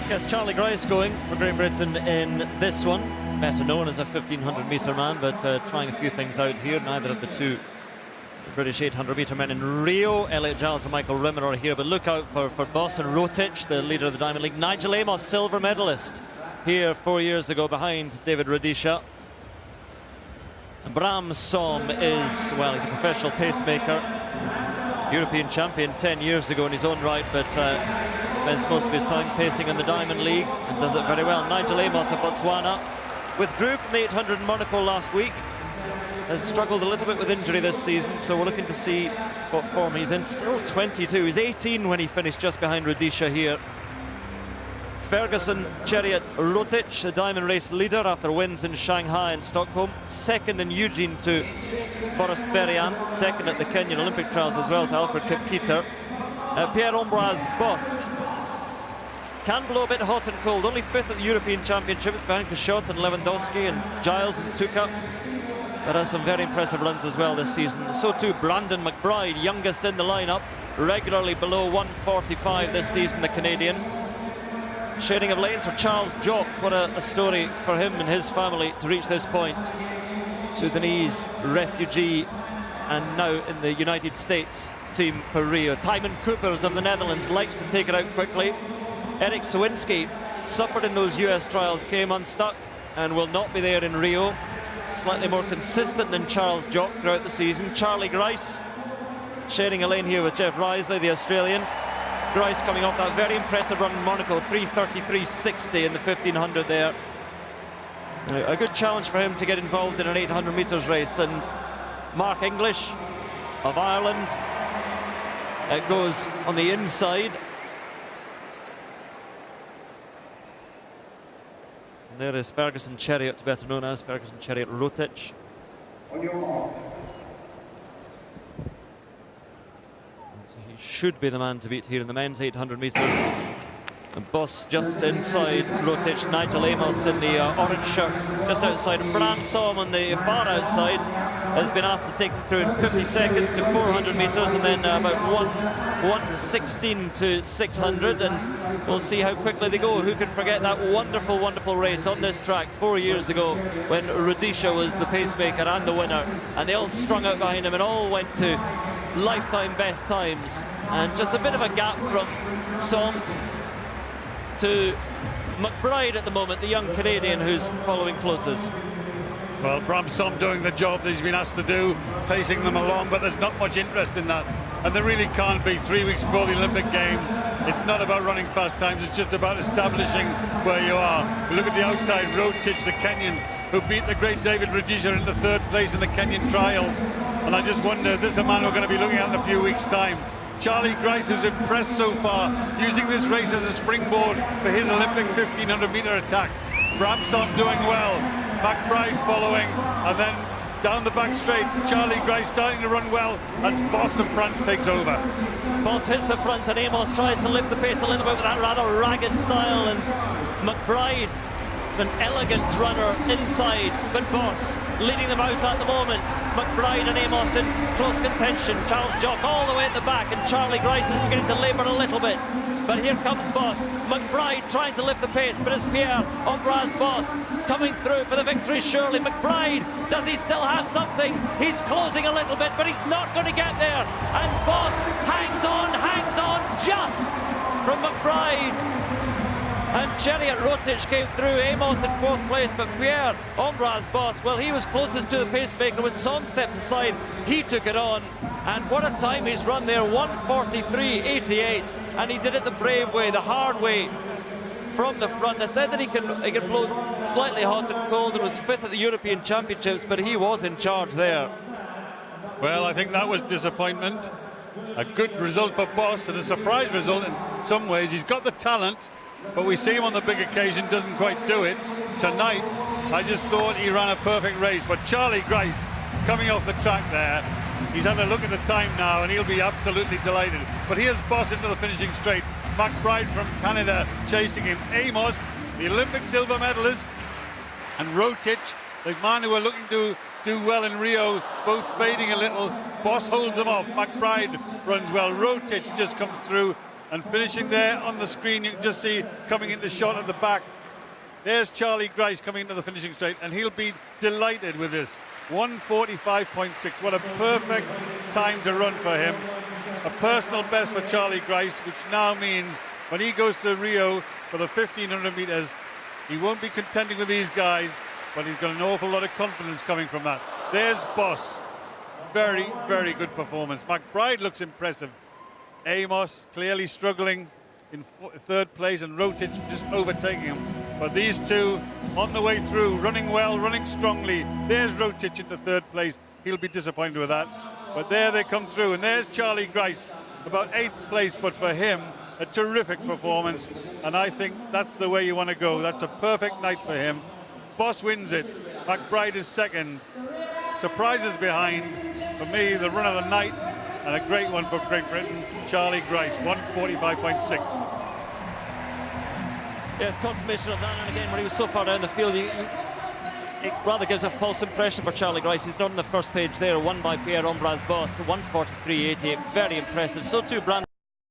Yes, Charlie Grice going for Great Britain in this one. Better known as a 1500-metre man, but trying a few things out here. Neither of the two British 800-metre men in Rio. Elliot Giles and Michael Rimmer are here, but look out for Bosse and Rotich, the leader of the Diamond League. Nigel Amos, silver medalist, here 4 years ago behind David Rudisha. Bram Som is, well, he's a professional pacemaker. European champion 10 years ago in his own right, but spends most of his time pacing in the Diamond League and does it very well. Nigel Amos of Botswana withdrew from the 800 in Monaco last week. Has struggled a little bit with injury this season, so we're looking to see what form he's in. Still 22, he's 18 when he finished just behind Rudisha here. Ferguson Chariot Rotich, the diamond race leader after wins in Shanghai and Stockholm. Second in Eugene to Boris Berian. Second at the Kenyan Olympic trials as well to Alfred Kipketer. Pierre Ambroise Bosse can blow a bit hot and cold. Only fifth at the European Championships behind Kishot and Lewandowski and Giles and Tuka. But has some very impressive runs as well this season. So too Brandon McBride, youngest in the lineup, regularly below 145 this season, the Canadian. Sharing of lanes for Charles Jock. What a story for him and his family to reach this point. Sudanese refugee and now in the United States team for Rio. Tymon Coopers of the Netherlands likes to take it out quickly. Eric Sawinski suffered in those US trials, came unstuck and will not be there in Rio. Slightly more consistent than Charles Jock throughout the season. Charlie Grice sharing a lane here with Jeff Risley, the Australian. Grice coming off that very impressive run in Monaco, 3:33.60 in the 1500 there. A good challenge for him to get involved in an 800 metres race. And Mark English of Ireland, it goes on the inside. And there is Ferguson Chariot, better known as Ferguson Chariot Rotich. On your mark. So he should be the man to beat here in the men's 800 metres. And Bosse just inside Rotich. Nigel Amos in the orange shirt just outside. And Bram Som on the far outside has been asked to take them through in 50 seconds to 400 metres and then about 1:16 to 600. And we'll see how quickly they go. Who can forget that wonderful, wonderful race on this track 4 years ago when Rudisha was the pacemaker and the winner. And they all strung out behind him and all went to lifetime best times. And just a bit of a gap from Som to McBride at the moment, the young Canadian who's following closest. Well, Bram Som doing the job that he's been asked to do, pacing them along, but there's not much interest in that. And there really can't be. 3 weeks before the Olympic Games, it's not about running fast times, it's just about establishing where you are. Look at the outside, Rotich, the Kenyan, who beat the great David Rudisha into third place in the Kenyan trials. And I just wonder, this is a man we're going to be looking at in a few weeks' time. Charlie Grice, who's impressed so far, using this race as a springboard for his Olympic 1500-metre attack. Bram Som doing well, McBride following, and then down the back straight, Charlie Grice starting to run well as Bosse of France takes over. Bosse hits the front and Amos tries to lift the pace a little bit with that rather ragged style, and McBride, an elegant runner inside, but Bosse leading them out at the moment. McBride and Amos in close contention. Charles Jock all the way at the back, and Charlie Grice is beginning to labour a little bit. But here comes Bosse. McBride trying to lift the pace, but it's Pierre Ambroise Bosse coming through for the victory surely. McBride, does he still have something? He's closing a little bit, but he's not going to get there. And Bosse hangs on just from McBride. And Chariot Rotich came through, Amos in fourth place, but Pierre Ambroise Bosse, well, he was closest to the pacemaker. When Som steps aside, he took it on. And what a time he's run there, 1:43.88. And he did it the brave way, the hard way, from the front. I said that he can blow slightly hot and cold and was fifth at the European Championships, but he was in charge there. Well, I think that was disappointment. A good result for Bosse and a surprise result in some ways. He's got the talent, but we see him on the big occasion, doesn't quite do it. Tonight, I just thought he ran a perfect race, but Charlie Grice coming off the track there, he's had a look at the time now and he'll be absolutely delighted. But here's Bosse into the finishing straight. McBride from Canada chasing him. Amos, the Olympic silver medalist, and Rotich, the man who are looking to do well in Rio, both fading a little. Bosse holds them off. McBride runs well. Rotich just comes through And finishing there on the screen, you can just see coming into shot at the back. There's Charlie Grice coming into the finishing straight, and he'll be delighted with this. 1:45.6. What a perfect time to run for him. A personal best for Charlie Grice, which now means when he goes to Rio for the 1500 meters, he won't be contending with these guys, but he's got an awful lot of confidence coming from that. There's Bosse. Very, very good performance. McBride looks impressive. Amos clearly struggling in third place, and Rotich just overtaking him. But these two on the way through, running well, running strongly. There's Rotich into third place. He'll be disappointed with that. But there they come through. And there's Charlie Grice, about 8th place, but for him, a terrific performance. And I think that's the way you want to go. That's a perfect night for him. Bosse wins it. McBride is second. Surprises behind. For me, the run of the night, and a great one for Great Britain, Charlie Grice, 1:45.6. Yes, confirmation of that, and again, when he was so far down the field, it rather gives a false impression for Charlie Grice. He's not on the first page there, won by Pierre Ambroise Bosse, 1:43.88, very impressive. So too Brand.